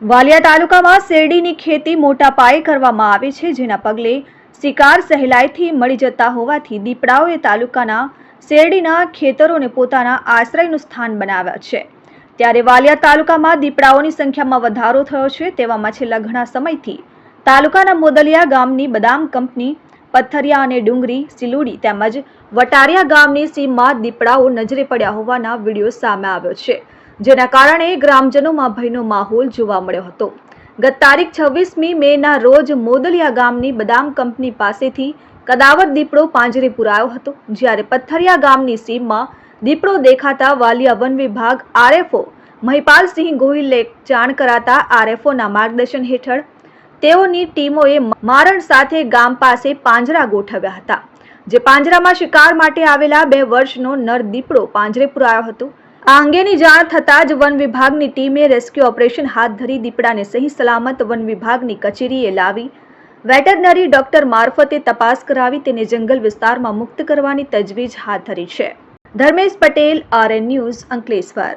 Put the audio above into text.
વાલિયા તાલુકામાં શેરડીની ખેતી મોટા પાયે કરવામાં આવે છે, જેના પગલે શિકાર સહેલાઈથી મળી જતા હોવાથી દીપડાઓએ તાલુકાના શેરડીના ખેતરોને પોતાના આશ્રયનું સ્થાન બનાવ્યા છે। ત્યારે વાલિયા તાલુકામાં દીપડાઓની સંખ્યામાં વધારો થયો છે। તેવામાં છેલ્લા ઘણા સમયથી તાલુકાના મોદલિયા ગામની બદામ કંપની, પથ્થરિયા અને ડુંગરી, સિલુડી તેમજ વટારિયા ગામની સીમમાં દીપડાઓ નજરે પડ્યા હોવાના વિડીયો સામે આવ્યો છે, જેના કારણે ગ્રામજનોમાં ભયનો માહોલ જોવા મળ્યો હતો। ગત તારીખ 26મી મેના રોજ મોદલિયા ગામની બદામ કંપની પાસેથી કદાવર દીપડો પાંજરે પુરાયો હતો, જ્યારે પથ્થરિયા ગામની સીમમાં દીપડો દેખાતા વાલિયા વન વિભાગ આરએફઓ મહિપાલસિંહ ગોહિલે જાણ કરાતા આરએફઓના માર્ગદર્શન હેઠળ તેઓની ટીમોએ મારણ સાથે ગામ પાસે પાંજરા ગોઠવ્યા હતા, જે પાંજરામાં શિકાર માટે આવેલા 2 વર્ષનો નર દીપડો પાંજરે પુરાયો હતો। આ અંગેની જાણ થતાં જ વન વિભાગની ટીમે રેસ્ક્યુ ઓપરેશન હાથ ધરી દીપડાને સહી સલામત વન વિભાગની કચેરીએ લાવી વેટરનરી ડોક્ટર મારફતે તપાસ કરાવી તેને જંગલ વિસ્તારમાં મુક્ત કરવાની તજવીજ હાથ ધરી છે। Dharmesh Patel, RN news, Ankleshwar.